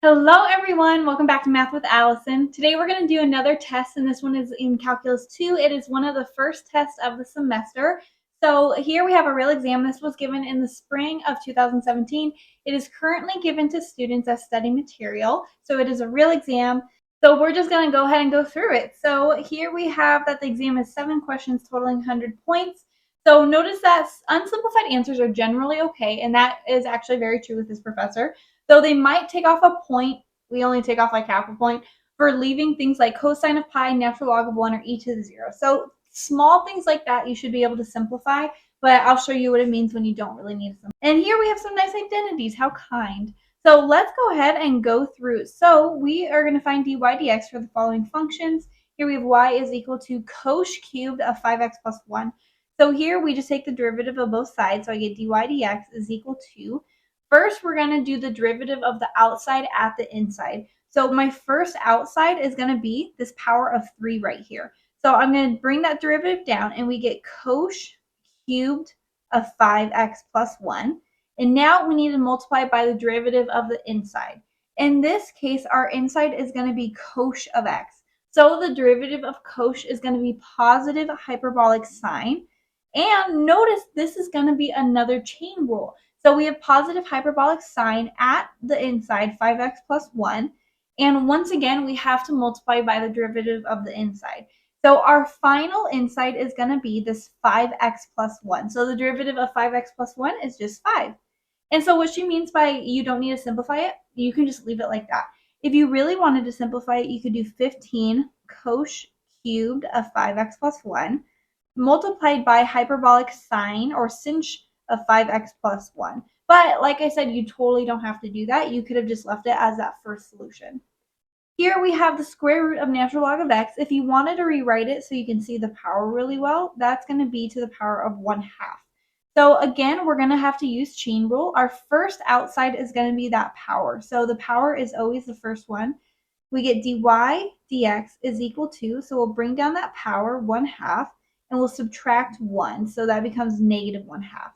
Hello everyone, welcome back to Math with Allison. Today we're going to do another test, and this one is in Calculus 2. It is one of the first tests of the semester. So here we have a real exam. This was given in the spring of 2017. It is currently given to students as study material, so it is a real exam. So we're just going to go ahead and go through it. So here we have that the exam is 7 questions totaling 100 points. So notice that unsimplified answers are generally okay, and that is actually very true with this professor. Though they might take off a point, we only take off like half a point, for leaving things like cosine of pi, natural log of 1, or e to the 0. So small things like that you should be able to simplify, but I'll show you what it means when you don't really need them. And here we have some nice identities. How kind. So let's go ahead and go through. So we are going to find dy dx for the following functions. Here we have y is equal to cosh cubed of 5x plus 1. So here we just take the derivative of both sides. So I get dy dx is equal to, first, we're going to do the derivative of the outside at the inside. So my first outside is going to be this power of 3 right here. So I'm going to bring that derivative down, and we get cosh cubed of 5x plus 1. And now we need to multiply by the derivative of the inside. In this case, our inside is going to be cosh of x. So the derivative of cosh is going to be positive hyperbolic sine. And notice this is going to be another chain rule. So we have positive hyperbolic sine at the inside, 5x plus 1. And once again, we have to multiply by the derivative of the inside. So our final inside is going to be this 5x plus 1. So the derivative of 5x plus 1 is just 5. And so what she means by you don't need to simplify it, you can just leave it like that. If you really wanted to simplify it, you could do 15 cosh cubed of 5x plus 1 multiplied by hyperbolic sine or sinh of 5x plus 1. But like I said, you totally don't have to do that. You could have just left it as that first solution. Here we have the square root of natural log of x. If you wanted to rewrite it so you can see the power really well, that's going to be to the power of 1/2. So again, we're going to have to use chain rule. Our first outside is going to be that power. So the power is always the first one. We get dy dx is equal to, so we'll bring down that power 1/2, and we'll subtract 1. So that becomes negative 1/2.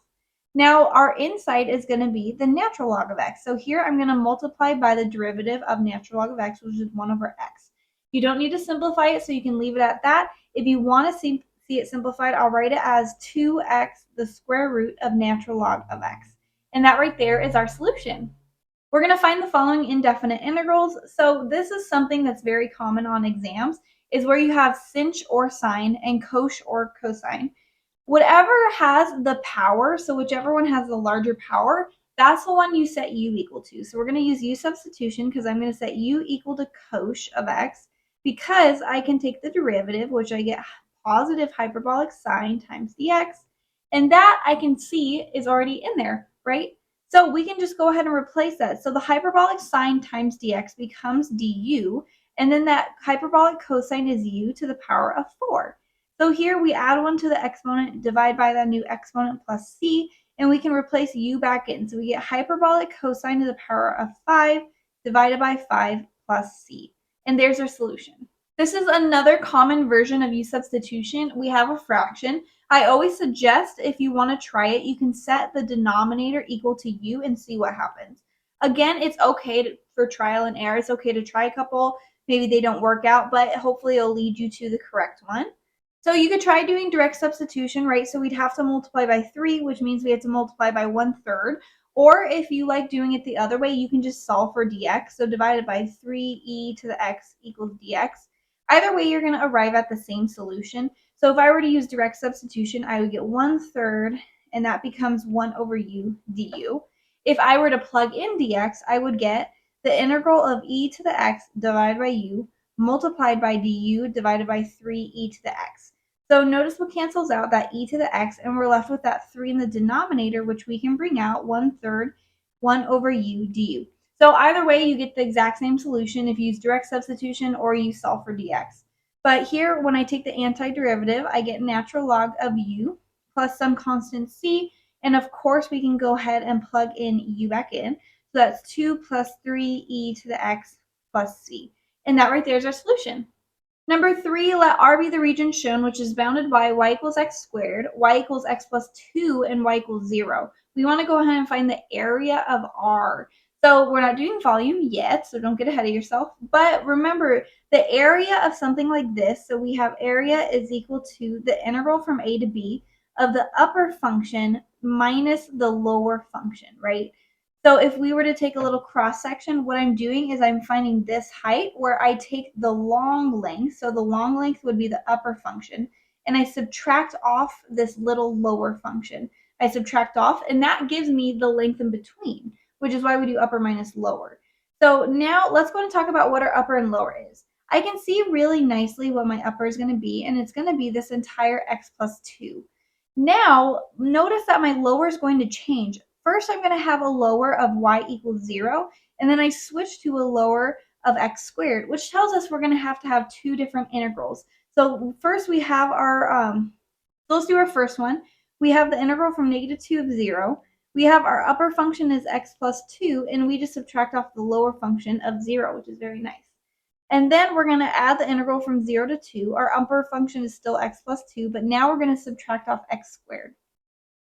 Now our inside is going to be the natural log of x. So here I'm going to multiply by the derivative of natural log of x, which is 1/x. You don't need to simplify it, so you can leave it at that. If you want to see it simplified, I'll write it as 2x, the square root of natural log of x. And that right there is our solution. We're going to find the following indefinite integrals. So this is something that's very common on exams, is where you have sinh or sine and cosh or cosine. Whatever has the power, so whichever one has the larger power, that's the one you set u equal to. So we're going to use u substitution because I'm going to set u equal to cosh of x, because I can take the derivative, which I get positive hyperbolic sine times dx, and that I can see is already in there, right? So we can just go ahead and replace that. So the hyperbolic sine times dx becomes du, and then that hyperbolic cosine is u to the power of 4. So here we add 1 to the exponent, divide by that new exponent plus c, and we can replace u back in. So we get hyperbolic cosine to the power of 5 divided by 5 plus c. And there's our solution. This is another common version of u substitution. We have a fraction. I always suggest, if you want to try it, you can set the denominator equal to u and see what happens. Again, it's okay for trial and error. It's okay to try a couple. Maybe they don't work out, but hopefully it'll lead you to the correct one. So you could try doing direct substitution, right? So we'd have to multiply by 3, which means we have to multiply by 1/3. Or if you like doing it the other way, you can just solve for dx. So divided by 3e to the x equals dx. Either way, you're going to arrive at the same solution. So if I were to use direct substitution, I would get 1/3, and that becomes 1/u du. If I were to plug in dx, I would get the integral of e to the x divided by u multiplied by du divided by 3e to the x. So notice what cancels out, that e to the x, and we're left with that 3 in the denominator, which we can bring out 1/3, 1/u du. So either way, you get the exact same solution if you use direct substitution or you solve for dx. But here, when I take the antiderivative, I get natural log of u plus some constant c, and of course we can go ahead and plug in u back in. So that's 2 plus 3e to the x plus c. And that right there is our solution. Number 3, let R be the region shown, which is bounded by y equals x squared, y equals x plus 2, and y equals 0. We want to go ahead and find the area of R. So we're not doing volume yet, so don't get ahead of yourself. But remember, the area of something like this, so we have area is equal to the integral from a to b of the upper function minus the lower function, right? So if we were to take a little cross section, what I'm doing is I'm finding this height where I take the long length. So the long length would be the upper function, and I subtract off this little lower function. I subtract off, and that gives me the length in between, which is why we do upper minus lower. So now let's go and talk about what our upper and lower is. I can see really nicely what my upper is going to be, and it's going to be this entire x plus 2. Now, notice that my lower is going to change. First, I'm going to have a lower of y equals 0, and then I switch to a lower of x squared, which tells us we're going to have two different integrals. So first we have our, so let's do our first one. We have the integral from -2 of 0. We have our upper function is x plus 2, and we just subtract off the lower function of 0, which is very nice. And then we're going to add the integral from 0 to 2. Our upper function is still x plus 2, but now we're going to subtract off x squared.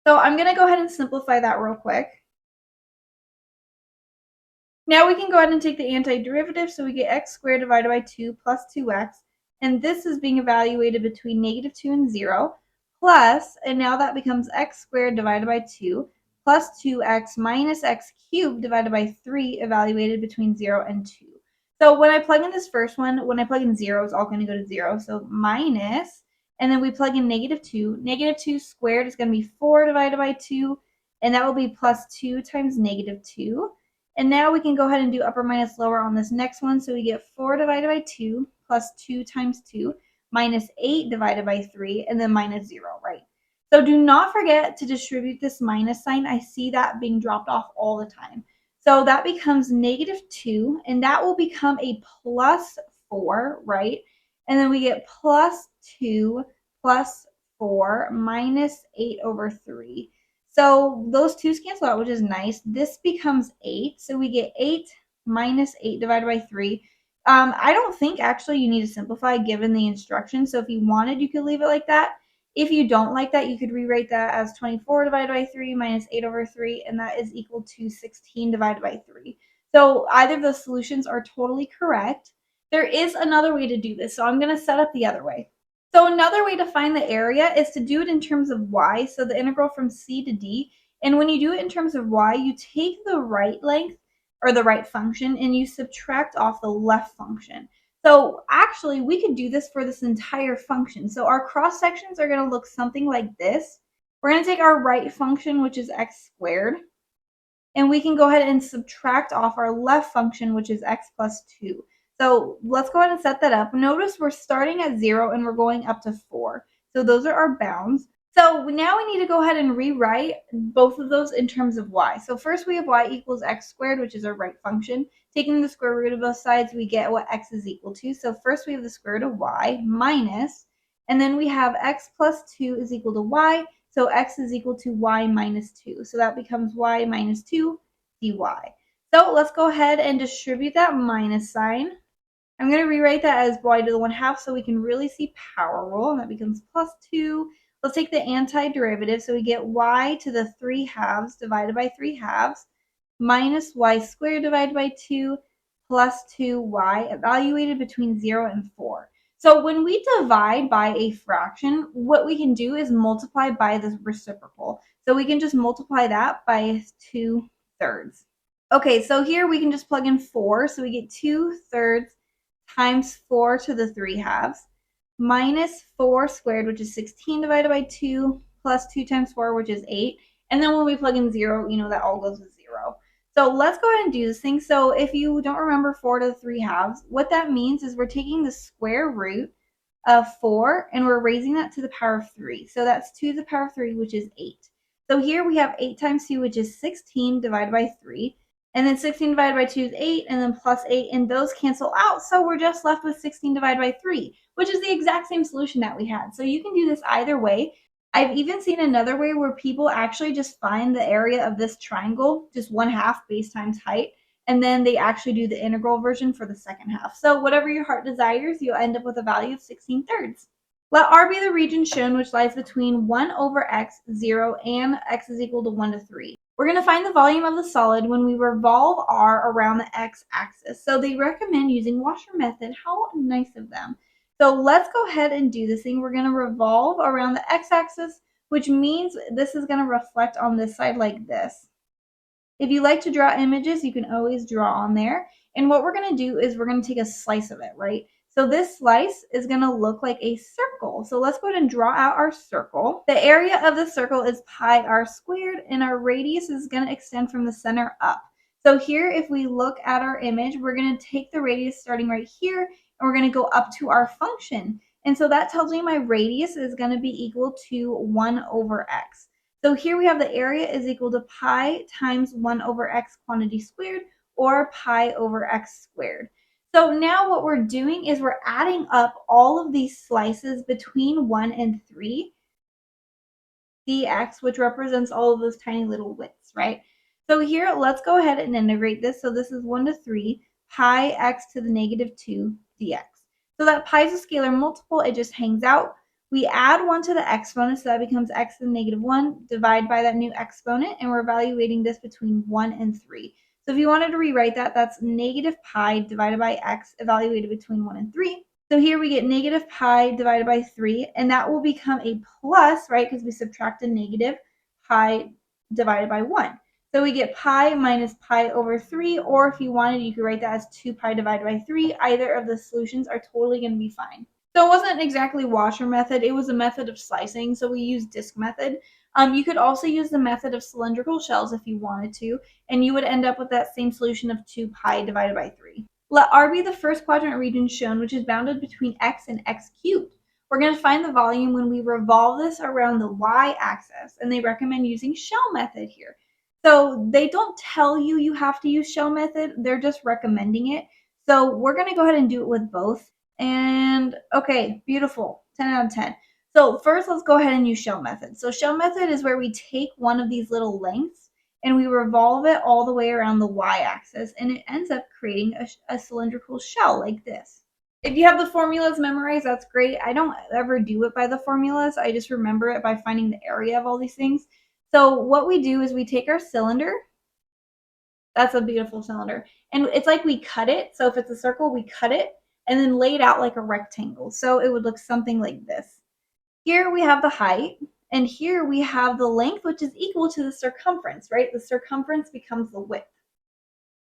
So I'm going to go ahead and simplify that real quick. Now we can go ahead and take the antiderivative, so we get x squared divided by 2 plus 2x, and this is being evaluated between -2 and 0, plus, and now that becomes x squared divided by 2 plus 2x minus x cubed divided by 3 evaluated between 0 and 2. So when I plug in this first one, when I plug in 0, it's all going to go to 0, so minus, and then we plug in -2. -2 squared is going to be 4 divided by 2, and that will be plus 2 times -2. And now we can go ahead and do upper minus lower on this next one. So we get 4 divided by 2 plus 2 times 2 minus 8 divided by 3, and then minus 0, right? So do not forget to distribute this minus sign. I see that being dropped off all the time. So that becomes -2, and that will become a plus 4, right? And then we get plus 2 plus 4 minus 8 over 3. So those 2's cancel out, which is nice. This becomes 8. So we get 8 minus 8 divided by 3. I don't think actually you need to simplify given the instructions. So if you wanted, you could leave it like that. If you don't like that, you could rewrite that as 24 divided by 3 minus 8 over 3, and that is equal to 16 divided by 3. So either of those solutions are totally correct. There is another way to do this, so I'm going to set up the other way. So another way to find the area is to do it in terms of y, so the integral from c to d. And when you do it in terms of y, you take the right length, or the right function, and you subtract off the left function. So actually, we could do this for this entire function. So our cross sections are going to look something like this. We're going to take our right function, which is x squared, and we can go ahead and subtract off our left function, which is x plus 2. So let's go ahead and set that up. Notice we're starting at 0 and we're going up to 4. So those are our bounds. So now we need to go ahead and rewrite both of those in terms of y. So first we have y equals x squared, which is our right function. Taking the square root of both sides, we get what x is equal to. So first we have the square root of y minus, and then we have x plus 2 is equal to y. So x is equal to y minus 2. So that becomes y minus 2 dy. So let's go ahead and distribute that minus sign. I'm going to rewrite that as y to the 1/2 so we can really see power rule, and that becomes plus 2. Let's take the antiderivative, so we get y to the 3/2 divided by 3/2 minus y squared divided by 2 plus 2y evaluated between 0 and 4. So when we divide by a fraction, what we can do is multiply by the reciprocal. So we can just multiply that by 2/3. Okay, so here we can just plug in 4, so we get 2/3 times 4 to the 3/2 minus 4 squared, which is 16 divided by 2, plus 2 times 4, which is 8. And then when we plug in 0, that all goes with 0. So let's go ahead and do this thing. So if you don't remember 4 to the 3/2, what that means is we're taking the square root of 4 and we're raising that to the power of 3. So that's 2 to the power of 3, which is 8. So here we have 8 times 2, which is 16 divided by 3. And then 16 divided by 2 is 8, and then plus 8, and those cancel out. So we're just left with 16 divided by 3, which is the exact same solution that we had. So you can do this either way. I've even seen another way where people actually just find the area of this triangle, just 1/2 base times height, and then they actually do the integral version for the second half. So whatever your heart desires, you'll end up with a value of 16/3. Let R be the region shown which lies between 1 over x, 0, and x is equal to 1 to 3. We're going to find the volume of the solid when we revolve R around the x-axis. So they recommend using washer method. How nice of them. So let's go ahead and do this thing. We're going to revolve around the x-axis, which means this is going to reflect on this side like this. If you like to draw images, you can always draw on there. And what we're going to do is we're going to take a slice of it, right? So this slice is going to look like a circle. So let's go ahead and draw out our circle. The area of the circle is pi r squared, and our radius is going to extend from the center up. So here, if we look at our image, we're going to take the radius starting right here, and we're going to go up to our function. And so that tells me my radius is going to be equal to 1 over x. So here we have the area is equal to pi times 1 over x quantity squared, or pi over x squared. So now what we're doing is we're adding up all of these slices between 1 and 3 dx, which represents all of those tiny little widths, right? So here, let's go ahead and integrate this. So this is 1 to 3 pi x to the negative 2 dx. So that pi is a scalar multiple. It just hangs out. We add 1 to the exponent, so that becomes x to the negative 1, divide by that new exponent, and we're evaluating this between 1 and 3. So if you wanted to rewrite that, that's negative pi divided by x evaluated between 1 and 3. So here we get negative pi divided by 3, and that will become a plus, right, because we subtract a negative pi divided by 1. So we get pi minus pi over 3, or if you wanted, you could write that as 2 pi divided by 3. Either of the solutions are totally going to be fine. So it wasn't exactly washer method. It was a method of slicing, so we used disk method. You could also use the method of cylindrical shells if you wanted to, and you would end up with that same solution of 2 pi divided by 3. Let R be the first quadrant region shown, which is bounded between x and x cubed. We're going to find the volume when we revolve this around the y-axis, and they recommend using shell method here. So they don't tell you you have to use shell method. They're just recommending it. So we're going to go ahead and do it with both. And okay, beautiful, 10 out of 10. So first, let's go ahead and use shell method. So shell method is where we take one of these little lengths and we revolve it all the way around the y-axis, and it ends up creating a cylindrical shell like this. If you have the formulas memorized, that's great. I don't ever do it by the formulas. I just remember it by finding the area of all these things. So what we do is we take our cylinder. That's a beautiful cylinder. And it's like we cut it. So if it's a circle, we cut it and then lay it out like a rectangle. So it would look something like this. Here we have the height, and here we have the length, which is equal to the circumference, right? The circumference becomes the width.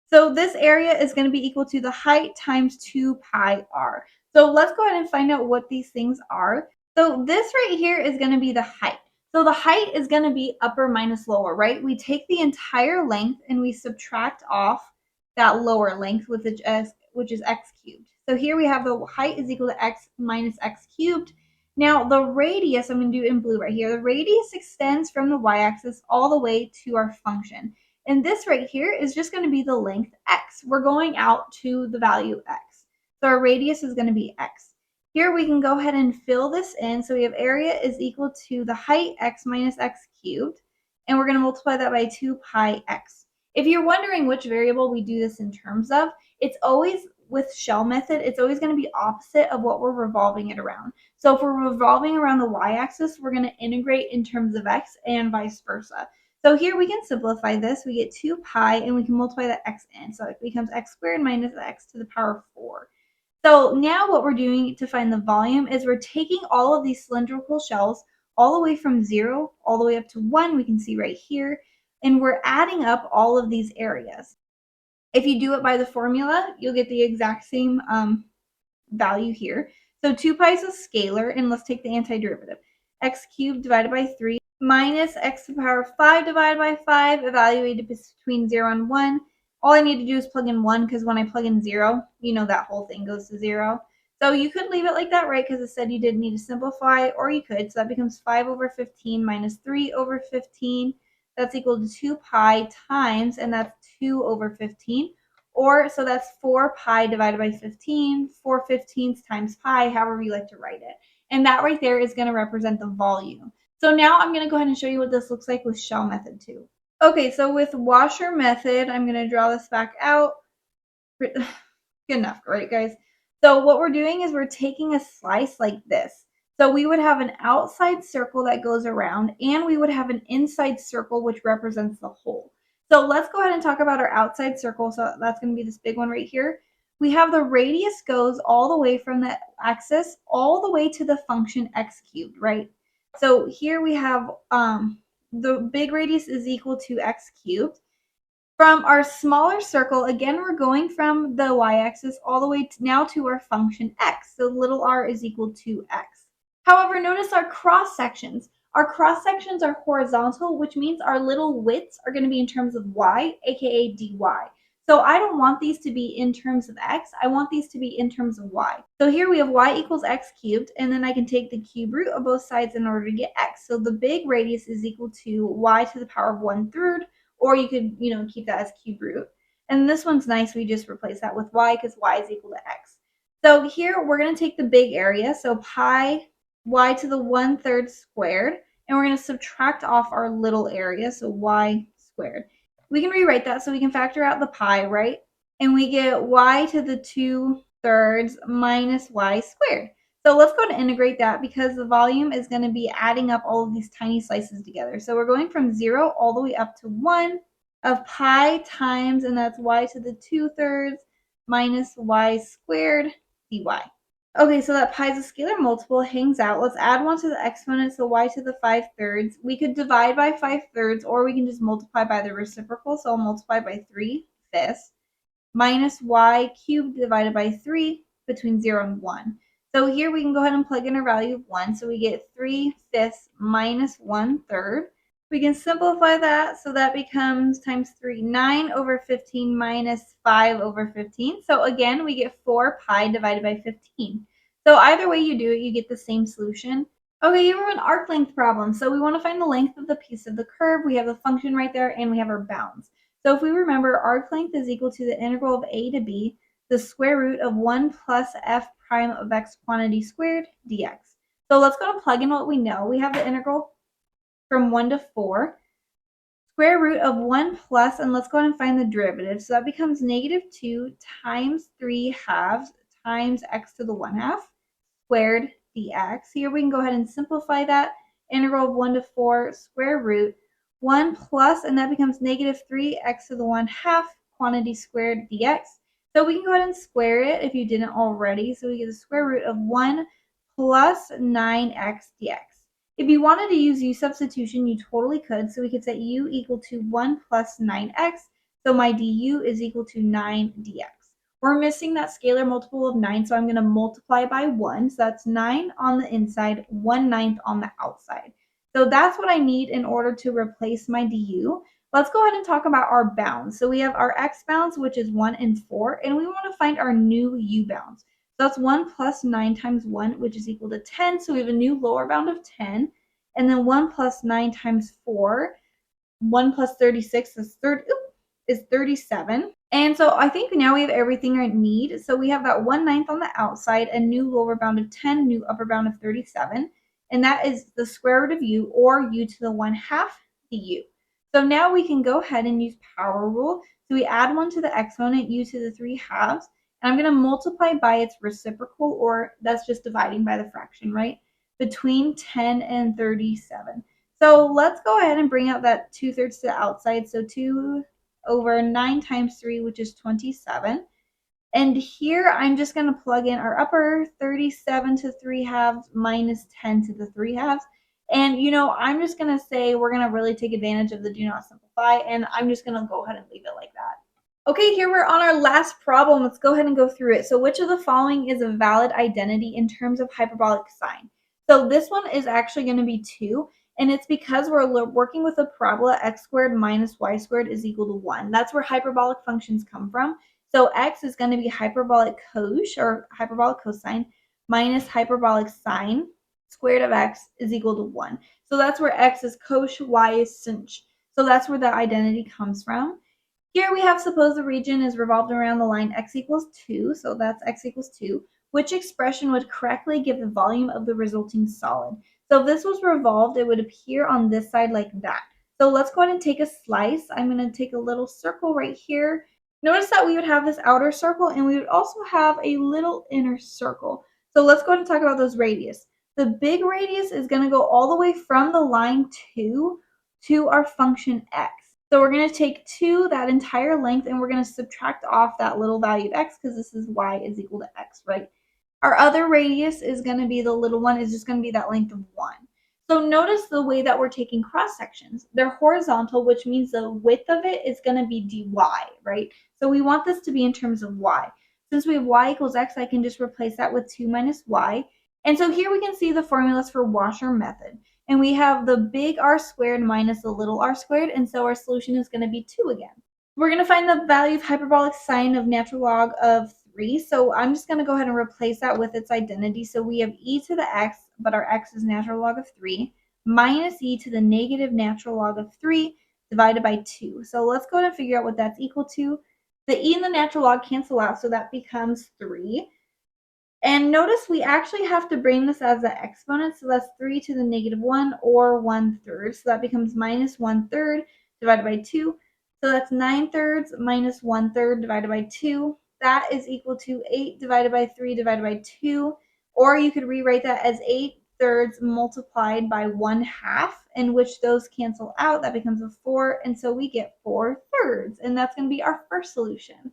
So this area is going to be equal to the height times 2 pi r. So let's go ahead and find out what these things are. So this right here is going to be the height. So the height is going to be upper minus lower, right? We take the entire length and we subtract off that lower length, which is x cubed. So here we have the height is equal to x minus x cubed. Now the radius, I'm going to do it in blue right here. The radius extends from the y-axis all the way to our function. And this right here is just going to be the length x. We're going out to the value x. So our radius is going to be x. Here we can go ahead and fill this in. So we have area is equal to the height x minus x cubed. And we're going to multiply that by 2 pi x. If you're wondering which variable we do this in terms of, it's always with shell method, it's always going to be opposite of what we're revolving it around. So if we're revolving around the y-axis, we're going to integrate in terms of x and vice versa. So here we can simplify this. We get 2 pi and we can multiply that x in. So it becomes x squared minus x to the power of 4. So now what we're doing to find the volume is we're taking all of these cylindrical shells all the way from 0 all the way up to 1, we can see right here, and we're adding up all of these areas. If you do it by the formula, you'll get the exact same value here. So 2 pi is a scalar, and let's take the antiderivative. X cubed divided by 3 minus x to the power of 5 divided by 5, evaluated between 0 and 1. All I need to do is plug in 1, because when I plug in 0, you know that whole thing goes to 0. So you could leave it like that, right, because it said you didn't need to simplify, or you could. So that becomes 5 over 15 minus 3 over 15. That's equal to 2 pi times, and that's 2 over 15. Or, so that's 4 pi divided by 15, 4 15ths times pi, however you like to write it. And that right there is going to represent the volume. So now I'm going to go ahead and show you what this looks like with shell method too. Okay, so with washer method, I'm going to draw this back out. Good enough, right, guys? So what we're doing is we're taking a slice like this. So we would have an outside circle that goes around, and we would have an inside circle which represents the whole. So let's go ahead and talk about our outside circle. So that's going to be this big one right here. We have the radius goes all the way from the axis all the way to the function x cubed, right? So here we have the big radius is equal to x cubed. From our smaller circle, again, we're going from the y-axis all the way now to our function x. So little r is equal to x. However, notice our cross sections. Our cross sections are horizontal, which means our little widths are going to be in terms of y, aka dy. So I don't want these to be in terms of x. I want these to be in terms of y. So here we have y equals x cubed, and then I can take the cube root of both sides in order to get x. So the big radius is equal to y to the power of 1/3, or you could, keep that as cube root. And this one's nice. We just replace that with y because y is equal to x. So here we're going to take the big area, so pi y to the 1/3 squared, and we're going to subtract off our little area, so y squared. We can rewrite that so we can factor out the pi, right? And we get y to the 2/3 minus y squared. So let's go to integrate that because the volume is going to be adding up all of these tiny slices together. So we're going from 0 all the way up to 1 of pi times, and that's y to the 2/3 minus y squared dy. Okay, so that pi is a scalar multiple, hangs out. Let's add 1 to the exponent, so y to the 5/3. We could divide by 5/3, or we can just multiply by the reciprocal, so I'll multiply by 3/5 minus y cubed divided by 3 between 0 and 1. So here we can go ahead and plug in our value of 1. So we get 3/5 minus 1/3. We can simplify that. So that becomes times 3, 9 over 15 minus 5 over 15. So again, we get 4 pi divided by 15. So either way you do it, you get the same solution. Okay, here we have an arc length problem. So we want to find the length of the piece of the curve. We have the function right there, and we have our bounds. So if we remember, arc length is equal to the integral of a to b, the square root of 1 plus f prime of x quantity squared dx. So let's go and plug in what we know. We have the integral from 1 to 4, square root of 1 plus, and let's go ahead and find the derivative. So that becomes negative 2 times 3/2 times x to the 1/2 squared dx. Here we can go ahead and simplify that. Integral of 1 to 4 square root 1 plus, and that becomes negative 3x to the 1/2 quantity squared dx. So we can go ahead and square it if you didn't already. So we get the square root of 1 plus 9x dx. If you wanted to use u substitution, you totally could. So we could set u equal to 1 plus 9x. So my du is equal to 9 dx. We're missing that scalar multiple of 9, so I'm going to multiply by 1. So that's 9 on the inside, 1/9 on the outside. So that's what I need in order to replace my du. Let's go ahead and talk about our bounds. So we have our x bounds, which is 1 and 4, and we want to find our new u bounds. So that's 1 plus 9 times 1, which is equal to 10. So we have a new lower bound of 10. And then 1 plus 9 times 4, 1 plus 36 is 37. And so I think now we have everything I need. So we have that 1/9 on the outside, a new lower bound of 10, new upper bound of 37. And that is the square root of u, or u to the 1/2 du. So now we can go ahead and use power rule. So we add 1 to the exponent, u to the 3/2. And I'm going to multiply by its reciprocal, or that's just dividing by the fraction, right? Between 10 and 37. So let's go ahead and bring out that 2/3 to the outside. So 2 over 9 times 3, which is 27. And here I'm just going to plug in our upper 37 to 3/2 minus 10 to the 3/2. And, I'm just going to say we're going to really take advantage of the do not simplify, and I'm just going to go ahead and leave it like that. Okay, here we're on our last problem. Let's go ahead and go through it. So which of the following is a valid identity in terms of hyperbolic sign? So this one is actually going to be 2. And it's because we're working with a parabola x squared minus y squared is equal to 1. That's where hyperbolic functions come from. So x is going to be hyperbolic cosh, or hyperbolic cosine, minus hyperbolic sine squared of x is equal to 1. So that's where x is cosh, y is sinh. So that's where the identity comes from. Here we have, suppose the region is revolved around the line x equals 2. So that's x equals 2. Which expression would correctly give the volume of the resulting solid? So if this was revolved, it would appear on this side like that. So let's go ahead and take a slice. I'm going to take a little circle right here. Notice that we would have this outer circle, and we would also have a little inner circle. So let's go ahead and talk about those radius. The big radius is going to go all the way from the line 2 to our function x. So we're going to take 2, that entire length, and we're going to subtract off that little value of x because this is y is equal to x, right? Our other radius is going to be the little one, is just going to be that length of 1. So notice the way that we're taking cross sections. They're horizontal, which means the width of it is going to be dy, right? So we want this to be in terms of y. Since we have y equals x, I can just replace that with 2 minus y. And so here we can see the formulas for Washer method. And we have the big R squared minus the little r squared, and so our solution is going to be 2 again. We're going to find the value of hyperbolic sine of natural log of 3. So I'm just going to go ahead and replace that with its identity. So we have e to the x, but our x is natural log of 3, minus e to the negative natural log of 3 divided by 2. So let's go ahead and figure out what that's equal to. The e and the natural log cancel out, so that becomes 3. And notice we actually have to bring this as an exponent, so that's 3 to the negative 1, or 1/3. So that becomes minus 1/3 divided by 2. So that's 9/3 minus 1/3 divided by 2. That is equal to 8 divided by 3 divided by 2. Or you could rewrite that as 8/3 multiplied by 1/2, in which those cancel out. That becomes a 4, and so we get 4/3. And that's going to be our first solution.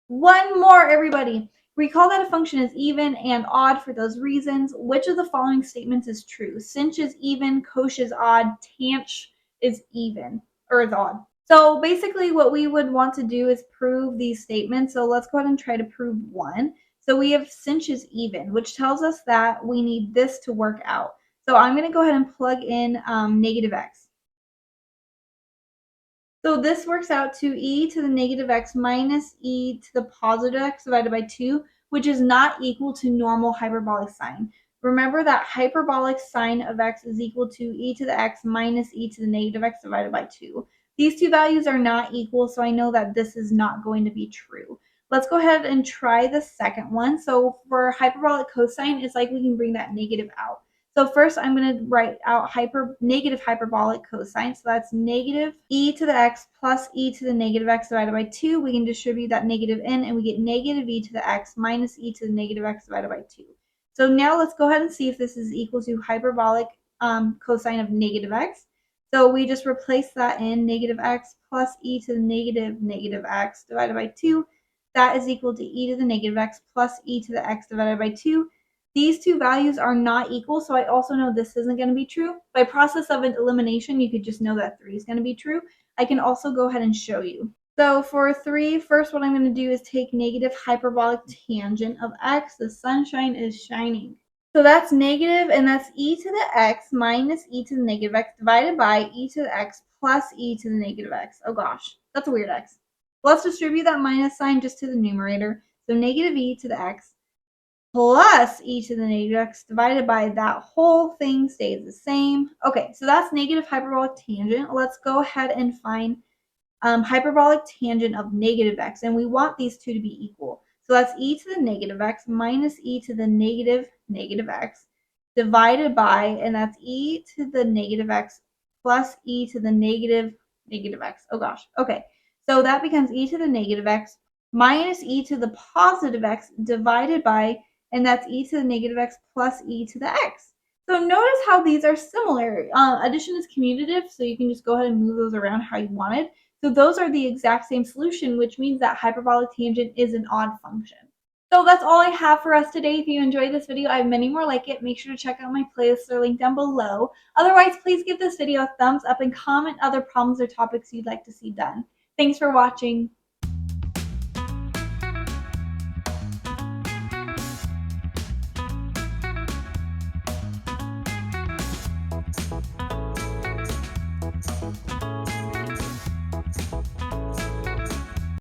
One more, everybody. Recall that a function is even and odd for those reasons. Which of the following statements is true? Sinh is even, cosh is odd, tanh is even, or is odd. So basically what we would want to do is prove these statements. So let's go ahead and try to prove one. So we have sinh is even, which tells us that we need this to work out. So I'm going to go ahead and plug in negative x. So this works out to e to the negative x minus e to the positive x divided by 2, which is not equal to normal hyperbolic sine. Remember that hyperbolic sine of x is equal to e to the x minus e to the negative x divided by 2. These two values are not equal, so I know that this is not going to be true. Let's go ahead and try the second one. So for hyperbolic cosine, it's like we can bring that negative out. So first I'm going to write out negative hyperbolic cosine. So that's negative e to the x plus e to the negative x divided by 2. We can distribute that negative in, and we get negative e to the x minus e to the negative x divided by 2. So now let's go ahead and see if this is equal to hyperbolic cosine of negative x. So we just replace that in, negative x plus e to the negative x divided by 2. That is equal to e to the negative x plus e to the x divided by 2. These two values are not equal, so I also know this isn't going to be true. By process of elimination, you could just know that 3 is going to be true. I can also go ahead and show you. So for 3, first what I'm going to do is take negative hyperbolic tangent of x. The sunshine is shining. So that's negative, and that's e to the x minus e to the negative x divided by e to the x plus e to the negative x. Oh gosh, that's a weird x. Let's distribute that minus sign just to the numerator. So negative e to the x plus e to the negative x divided by that whole thing stays the same. Okay, so that's negative hyperbolic tangent. Let's go ahead and find hyperbolic tangent of negative x, and we want these two to be equal. So that's e to the negative x minus e to the negative x divided by, and that's e to the negative x plus e to the negative x. Oh gosh, okay. So that becomes e to the negative x minus e to the positive x divided by, and that's e to the negative x plus e to the x. So notice how these are similar. Addition is commutative, so you can just go ahead and move those around how you wanted. So those are the exact same solution, which means that hyperbolic tangent is an odd function. So that's all I have for us today. If you enjoyed this video, I have many more like it. Make sure to check out my playlists. They're linked down below. Otherwise, please give this video a thumbs up and comment other problems or topics you'd like to see done. Thanks for watching.